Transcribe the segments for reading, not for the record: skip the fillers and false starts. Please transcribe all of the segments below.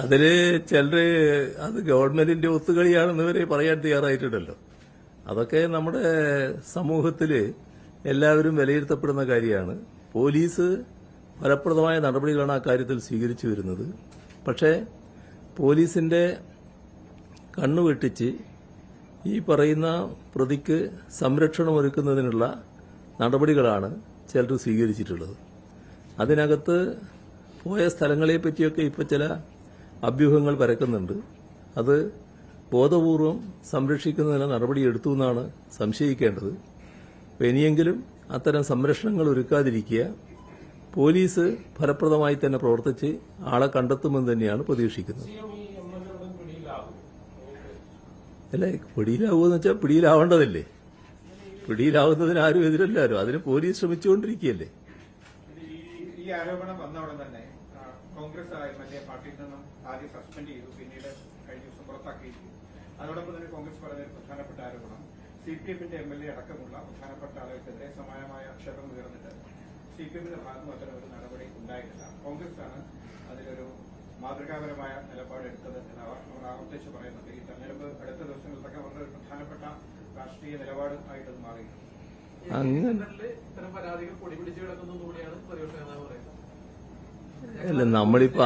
അതില് ചിലര് അത് ഗവൺമെന്റിന്റെ ഒത്തുകളിയാണെന്ന് വരെ പറയാൻ തയ്യാറായിട്ടുണ്ടല്ലോ. അതൊക്കെ നമ്മുടെ സമൂഹത്തില് എല്ലാവരും വിലയിരുത്തപ്പെടുന്ന കാര്യമാണ്. പോലീസ് ഫലപ്രദമായ നടപടികളാണ് ആ കാര്യത്തിൽ സ്വീകരിച്ചു വരുന്നത്. പക്ഷേ പോലീസിന്റെ കണ്ണുവെട്ടിച്ച് ഈ പറയുന്ന പ്രതിക്ക് സംരക്ഷണമൊരുക്കുന്നതിനുള്ള നടപടികളാണ് ചിലർ സ്വീകരിച്ചിട്ടുള്ളത്. അതിനകത്ത് പോയ സ്ഥലങ്ങളെപ്പറ്റിയൊക്കെ ഇപ്പോൾ ചില അഭ്യൂഹങ്ങൾ പരക്കുന്നുണ്ട്. അത് ബോധപൂർവം സംരക്ഷിക്കുന്നതിന് നടപടിയെടുത്തു എന്നാണ് സംശയിക്കേണ്ടത്. ഇനിയെങ്കിലും അത്തരം സംരക്ഷണങ്ങൾ ഒരുക്കാതിരിക്കുക. പോലീസ് ഫലപ്രദമായി തന്നെ പ്രവർത്തിച്ച് ആളെ കണ്ടെത്തുമെന്ന് തന്നെയാണ് പ്രതീക്ഷിക്കുന്നത്. അല്ലേ, പിടിയിലാവുമെന്ന് വെച്ചാൽ പിടിയിലാവേണ്ടതല്ലേ? പിടിയിലാവുന്നതിന് ആരും എതിരല്ലാരോ, അതിന് പോലീസ് ശ്രമിച്ചുകൊണ്ടിരിക്കുകയല്ലേ. ഈ ആരോപണം വന്ന ഉടൻ തന്നെ കോൺഗ്രസ് പാർട്ടിയിൽ നിന്നും ആദ്യം സസ്പെൻഡ് ചെയ്തു, പിന്നീട് കഴിഞ്ഞ ദിവസം പുറത്താക്കിയിരിക്കും. അതോടൊപ്പം തന്നെ കോൺഗ്രസ് പറഞ്ഞ ഒരു പ്രധാനപ്പെട്ട ആരോപണം സിപിഎമ്മിന്റെ എംഎൽഎ അടക്കമുള്ള പ്രധാനപ്പെട്ട ആളുകൾക്കെതിരെ സമാനമായ ആക്ഷേപം ഉയർന്നിട്ട് സിപിഎമ്മിന്റെ ഭാഗത്തും അത്തരം ഒരു നടപടി ഉണ്ടായിട്ടില്ല. കോൺഗ്രസാണ് അതിലൊരു മാതൃകാപരമായ നിലപാടെടുത്തത് എന്ന് അവർ ആവർത്തിച്ച് പറയുന്നുണ്ട്. ഈ തെരഞ്ഞെടുപ്പ് അടുത്ത ദിവസങ്ങളിലൊക്കെ വളരെ ഒരു പ്രധാനപ്പെട്ട രാഷ്ട്രീയ നിലപാട് ആയിട്ട് മാറിയിട്ടുണ്ട്. ഇത്തരം പരാതികൾ പൊടിപിടിച്ച് കിടക്കുന്നതുകൂടിയാണ് പ്രതിപക്ഷ നേതാവ് പറയുന്നത്. അല്ല, നമ്മളിപ്പോ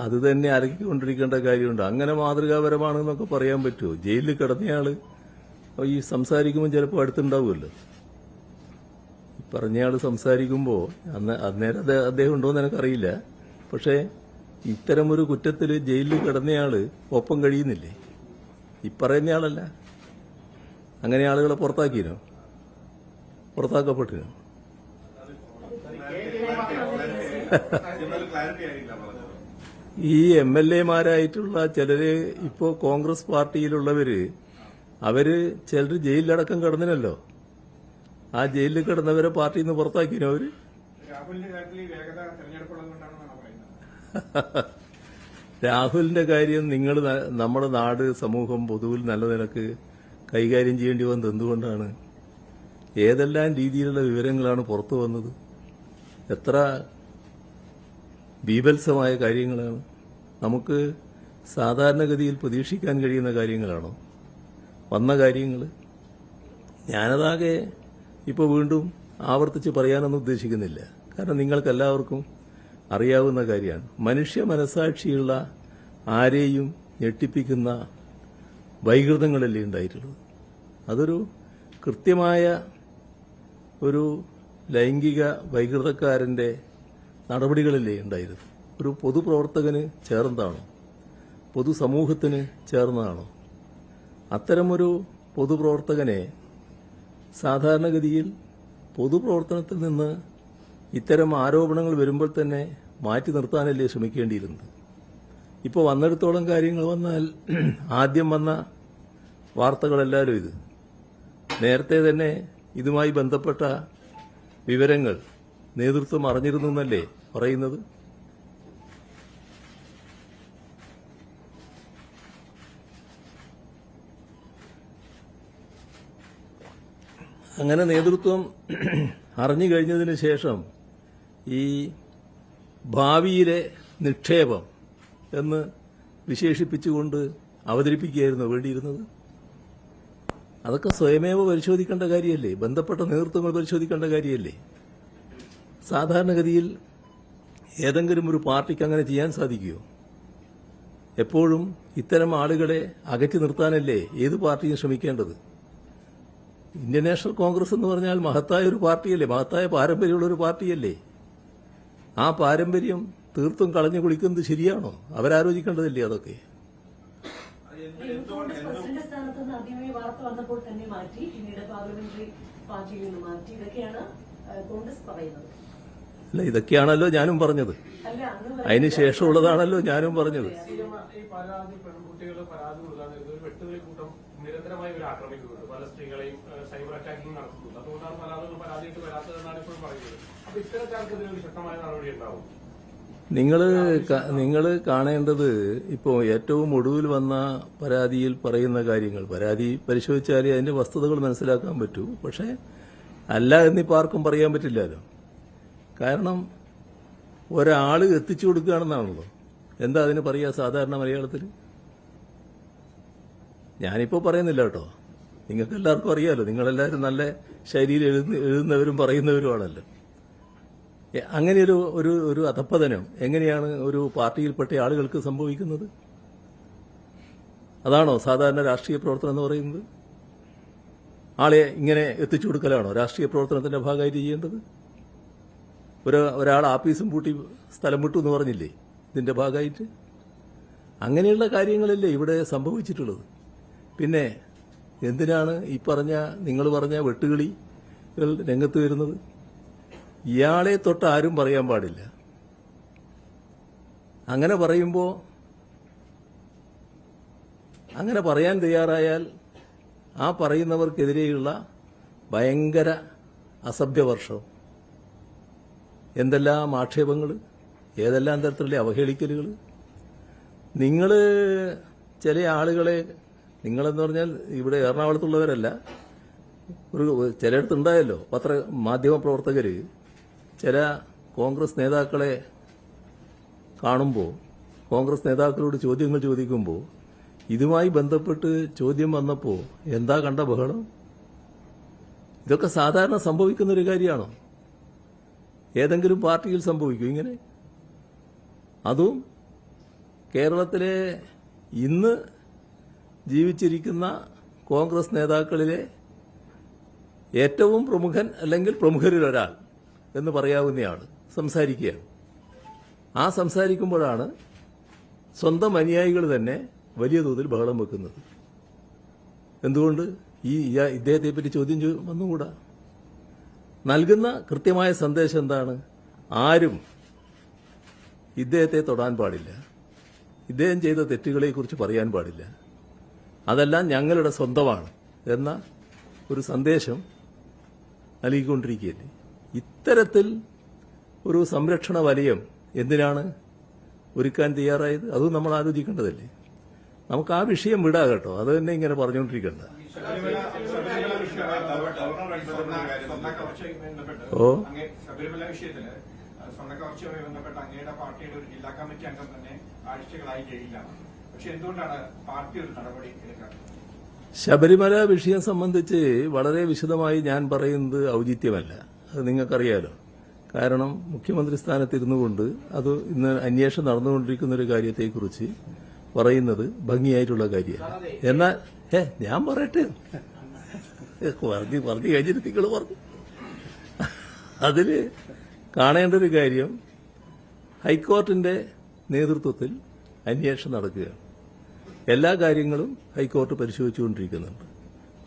അത് തന്നെ അരക്കിക്കൊണ്ടിരിക്കേണ്ട കാര്യമുണ്ട്. അങ്ങനെ മാതൃകാപരമാണെന്നൊക്കെ പറയാൻ പറ്റുമോ? ജയിലിൽ കിടന്നയാള് ഈ സംസാരിക്കുമ്പോൾ ചിലപ്പോൾ അടുത്തുണ്ടാവുമല്ലോ. പറഞ്ഞയാള് സംസാരിക്കുമ്പോൾ അന്നേരം അദ്ദേഹം ഉണ്ടോയെന്ന് എനിക്കറിയില്ല. പക്ഷേ ഇത്തരമൊരു കുറ്റത്തിൽ ജയിലിൽ കിടന്നയാള് ഒപ്പം കഴിയുന്നില്ലേ? ഈ പറയുന്നയാളല്ല. അങ്ങനെ ആളുകളെ പുറത്താക്കിനോ? പുറത്താക്കപ്പെട്ടിനോ? ഈ എംഎൽഎമാരായിട്ടുള്ള ചിലര് ഇപ്പോ കോൺഗ്രസ് പാർട്ടിയിലുള്ളവര് അവര് ചിലര് ജയിലിലടക്കം കിടന്നിനല്ലോ. ആ ജയിലിൽ കിടന്നവരെ പാർട്ടിയിൽ നിന്ന് പുറത്താക്കിനോ അവര്? രാഹുലിന്റെ കാര്യം നമ്മുടെ നാട് സമൂഹം പൊതുവിൽ നല്ല നിലക്ക് കൈകാര്യം ചെയ്യേണ്ടി വന്നത് എന്തുകൊണ്ടാണ്? ഏതെല്ലാം രീതിയിലുള്ള വിവരങ്ങളാണ് പുറത്തു വന്നത്? എത്ര ബീഭത്സമായ കാര്യങ്ങളാണ്. നമുക്ക് സാധാരണഗതിയിൽ പ്രതീക്ഷിക്കാൻ കഴിയുന്ന കാര്യങ്ങളാണോ വന്ന കാര്യങ്ങൾ? ഞാനതാകെ ഇപ്പോൾ വീണ്ടും ആവർത്തിച്ച് പറയാനൊന്നും ഉദ്ദേശിക്കുന്നില്ല. കാരണം നിങ്ങൾക്കെല്ലാവർക്കും അറിയാവുന്ന കാര്യമാണ്. മനുഷ്യ മനസാക്ഷിയുള്ള ആരെയും ഞെട്ടിപ്പിക്കുന്ന വൈകൃതങ്ങളല്ലേ ഉണ്ടായിട്ടുള്ളത്. അതൊരു കൃത്യമായ ഒരു ലൈംഗിക വൈകൃതക്കാരന്റെ നടപടികളല്ലേ ഉണ്ടായിരുന്നു. ഒരു പൊതുപ്രവർത്തകന് ചേർന്നതാണോ? പൊതുസമൂഹത്തിന് ചേർന്നതാണോ? അത്തരമൊരു പൊതുപ്രവർത്തകനെ സാധാരണഗതിയിൽ പൊതുപ്രവർത്തനത്തിൽ നിന്ന് ഇത്തരം ആരോപണങ്ങൾ വരുമ്പോൾ തന്നെ മാറ്റി നിർത്താനല്ലേ ശ്രമിക്കേണ്ടിയിരുന്നത്. ഇപ്പോൾ വന്നിടത്തോളം കാര്യങ്ങൾ വന്നാൽ ആദ്യം വന്ന വാർത്തകളെല്ലാവരും ഇത് നേരത്തെ തന്നെ ഇതുമായി ബന്ധപ്പെട്ട വിവരങ്ങൾ നേതൃത്വം അറിഞ്ഞിരുന്നു എന്നല്ലേ പറയുന്നത്. അങ്ങനെ നേതൃത്വം അറിഞ്ഞു കഴിഞ്ഞതിന് ശേഷം ഈ ഭാവിയിലെ നിക്ഷേപം എന്ന് വിശേഷിപ്പിച്ചുകൊണ്ട് അവതരിപ്പിക്കുകയായിരുന്നു വേണ്ടിയിരുന്നത്. അതൊക്കെ സ്വയമേവ പരിശോധിക്കേണ്ട കാര്യമല്ലേ? ബന്ധപ്പെട്ട നേതൃത്വങ്ങൾ പരിശോധിക്കേണ്ട കാര്യമല്ലേ? സാധാരണഗതിയിൽ ഏതെങ്കിലും ഒരു പാർട്ടിക്ക് അങ്ങനെ ചെയ്യാൻ സാധിക്കുമോ? എപ്പോഴും ഇത്തരം ആളുകളെ അകറ്റി നിർത്താനല്ലേ ഏത് പാർട്ടിയും ശ്രമിക്കേണ്ടത്? ഇന്ത്യൻ നാഷണൽ കോൺഗ്രസ് എന്ന് പറഞ്ഞാൽ മഹത്തായ ഒരു പാർട്ടിയല്ലേ? മഹത്തായ പാരമ്പര്യമുള്ള ഒരു പാർട്ടിയല്ലേ? ആ പാരമ്പര്യം തീർത്തും കളഞ്ഞു കുളിക്കുന്നത് ശരിയാണോ? അവരാലോചിക്കേണ്ടതല്ലേ അതൊക്കെ? അല്ല, ഇതൊക്കെയാണല്ലോ ഞാനും പറഞ്ഞത്. അതിന് ശേഷമുള്ളതാണല്ലോ ഞാനും പറഞ്ഞത്. നിരന്തരമായി ഇവർ ആക്രമിക്കുന്നുണ്ട്. പല സ്ത്രീകളെയും സൈബർ അറ്റാക്കിംഗ് നടത്തുന്നുണ്ട്. അതുകൊണ്ടാണ് പല ആളുകളും പരാതിയിട്ട് വരാത്തതെന്നാണ് ഇപ്പോഴും പറയുന്നത്. അപ്പൊ ഇത്തരക്കാർക്ക് ഇതിനൊരു ശക്തമായ നടപടി ഉണ്ടാവും. നിങ്ങൾ കാണേണ്ടത് ഇപ്പോൾ ഏറ്റവും ഒടുവിൽ വന്ന പരാതിയിൽ പറയുന്ന കാര്യങ്ങൾ. പരാതി പരിശോധിച്ചാലേ അതിന്റെ വസ്തുതകൾ മനസ്സിലാക്കാൻ പറ്റൂ. പക്ഷേ അല്ല എന്നിപ്പോൾ ആർക്കും പറയാൻ പറ്റില്ലല്ലോ. കാരണം ഒരാൾ എത്തിച്ചു കൊടുക്കുകയാണെന്നാണല്ലോ. എന്താ അതിന് പറയുക സാധാരണ മലയാളത്തിൽ? ഞാനിപ്പോൾ പറയുന്നില്ല കേട്ടോ, നിങ്ങൾക്ക് എല്ലാവർക്കും അറിയാലോ, നിങ്ങളെല്ലാവരും നല്ല ശൈലിയിൽ എഴുതുന്നവരും പറയുന്നവരുമാണല്ലോ. അങ്ങനെയൊരു ഒരു ഒരു അധപ്പതനം എങ്ങനെയാണ് ഒരു പാർട്ടിയിൽപ്പെട്ട ആളുകൾക്ക് സംഭവിക്കുന്നത്? അതാണോ സാധാരണ രാഷ്ട്രീയ പ്രവർത്തനം എന്ന് പറയുന്നത്? ആളെ ഇങ്ങനെ എത്തിച്ചു കൊടുക്കലാണോ രാഷ്ട്രീയ പ്രവർത്തനത്തിന്റെ ഭാഗമായിട്ട് ചെയ്യേണ്ടത്? ഒരാൾ ആഫീസും പൂട്ടി സ്ഥലം വിട്ടു എന്ന് പറഞ്ഞില്ലേ ഇതിന്റെ ഭാഗമായിട്ട്? അങ്ങനെയുള്ള കാര്യങ്ങളല്ലേ ഇവിടെ സംഭവിച്ചിട്ടുള്ളത്. പിന്നെ എന്തിനാണ് ഈ നിങ്ങൾ പറഞ്ഞ വെട്ടുകിളികൾ രംഗത്ത് വരുന്നത്? ഇയാളെ തൊട്ട് ആരും പറയാൻ പാടില്ല. അങ്ങനെ പറയുമ്പോൾ, അങ്ങനെ പറയാൻ തയ്യാറായാൽ ആ പറയുന്നവർക്കെതിരെയുള്ള ഭയങ്കര അസഭ്യവർഷം, എന്തെല്ലാം ആക്ഷേപങ്ങൾ, ഏതെല്ലാം തരത്തിലുള്ള അവഹേളിക്കലുകൾ. നിങ്ങൾ ചില ആളുകളെ, നിങ്ങളെന്ന് പറഞ്ഞാൽ ഇവിടെ എറണാകുളത്തുള്ളവരല്ല, ചിലയിടത്തുണ്ടായല്ലോ മാധ്യമ പ്രവർത്തകർ ചില കോൺഗ്രസ് നേതാക്കളെ കാണുമ്പോൾ, കോൺഗ്രസ് നേതാക്കളോട് ചോദ്യങ്ങൾ ചോദിക്കുമ്പോൾ ഇതുമായി ബന്ധപ്പെട്ട് ചോദ്യം വന്നപ്പോൾ എന്താ കണ്ട ബഹളം? ഇതൊക്കെ സാധാരണ സംഭവിക്കുന്നൊരു കാര്യമാണോ? ഏതെങ്കിലും പാർട്ടിയിൽ സംഭവിക്കും ഇങ്ങനെ? അതും കേരളത്തിലെ ഇന്ന് ജീവിച്ചിരിക്കുന്ന കോൺഗ്രസ് നേതാക്കളിലെ ഏറ്റവും പ്രമുഖൻ അല്ലെങ്കിൽ പ്രമുഖരിലൊരാൾ എന്ന് പറയാവുന്നയാൾ സംസാരിക്കുകയാണ്. ആ സംസാരിക്കുമ്പോഴാണ് സ്വന്തം അനുയായികൾ തന്നെ വലിയ തോതിൽ ബഹളം വെക്കുന്നത്. എന്തുകൊണ്ട് ഇദ്ദേഹത്തെപ്പറ്റി ചോദ്യം വന്നുകൂടാ? നൽകുന്ന കൃത്യമായ സന്ദേശം എന്താണ്? ആരും ഇദ്ദേഹത്തെ തൊടാൻ പാടില്ല, ഇദ്ദേഹം ചെയ്ത തെറ്റുകളെക്കുറിച്ച് പറയാൻ പാടില്ല, അതെല്ലാം ഞങ്ങളുടെ സ്വന്തമാണ് എന്ന ഒരു സന്ദേശം നൽകിക്കൊണ്ടിരിക്കുകയല്ലേ. ഇത്തരത്തിൽ ഒരു സംരക്ഷണ വലയം എന്തിനാണ് ഒരുക്കാൻ തയ്യാറായത്? അതും നമ്മൾ ആലോചിക്കേണ്ടതല്ലേ. നമുക്ക് ആ വിഷയം വിടാ കേട്ടോ, അത് തന്നെ ഇങ്ങനെ പറഞ്ഞുകൊണ്ടിരിക്കണ്ട. ശബരിമല വിഷയത്തില് സ്വർണ്ണക്കവർച്ചയുമായി ബന്ധപ്പെട്ട അങ്ങയുടെ പാർട്ടിയുടെ ഒരു ജില്ലാ കമ്മിറ്റി അംഗം തന്നെ ആഴ്ചകളായി ജയിലിലാണ്. പക്ഷെ എന്തുകൊണ്ടാണ് പാർട്ടി ഒരു നടപടി എടുക്കാത്തത്? ശബരിമല വിഷയം സംബന്ധിച്ച് വളരെ വിശദമായി ഞാൻ പറയുന്നത് ഔചിത്യമല്ല, അത് നിങ്ങൾക്കറിയാലോ. കാരണം മുഖ്യമന്ത്രി സ്ഥാനത്തിരുന്നു കൊണ്ട് അത് ഇന്ന് അന്വേഷണം നടന്നുകൊണ്ടിരിക്കുന്ന ഒരു കാര്യത്തെക്കുറിച്ച് പറയുന്നത് ഭംഗിയായിട്ടുള്ള കാര്യമാണ്. എന്നാൽ ഞാൻ പറയട്ടെ, പറഞ്ഞു കഴിഞ്ഞിട്ട് നിങ്ങൾ പറഞ്ഞു. അതില് കാണേണ്ട ഒരു കാര്യം, ഹൈക്കോടതിന്റെ നേതൃത്വത്തിൽ അന്വേഷണം നടക്കുകയാണ്. എല്ലാ കാര്യങ്ങളും ഹൈക്കോടതി പരിശോധിച്ചുകൊണ്ടിരിക്കുന്നുണ്ട്.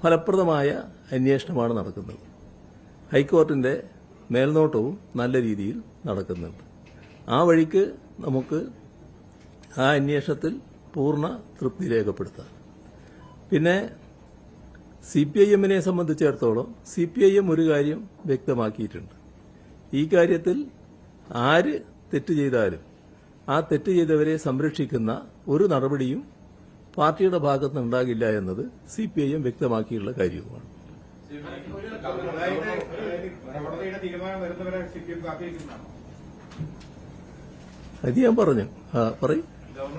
ഫലപ്രദമായ അന്വേഷണമാണ് നടക്കുന്നത്. ഹൈക്കോടതിന്റെ മേൽനോട്ടവും നല്ല രീതിയിൽ നടക്കുന്നുണ്ട്. ആ വഴിക്ക് നമുക്ക് ആ അന്വേഷണത്തിൽ പൂർണ്ണ തൃപ്തി രേഖപ്പെടുത്താം. പിന്നെ CPIM-നെ സംബന്ധിച്ചിടത്തോളം CPIM ഒരു കാര്യം വ്യക്തമാക്കിയിട്ടുണ്ട്. ഈ കാര്യത്തിൽ ആര് തെറ്റ് ചെയ്താലും ആ തെറ്റ് ചെയ്തവരെ സംരക്ഷിക്കുന്ന ഒരു നടപടിയും പാർട്ടിയുടെ ഭാഗത്ത് ഉണ്ടാകില്ല എന്നത് CPIM വ്യക്തമാക്കിയുള്ള കാര്യവുമാണ്. അത് ഞാൻ പറഞ്ഞു. പറയും.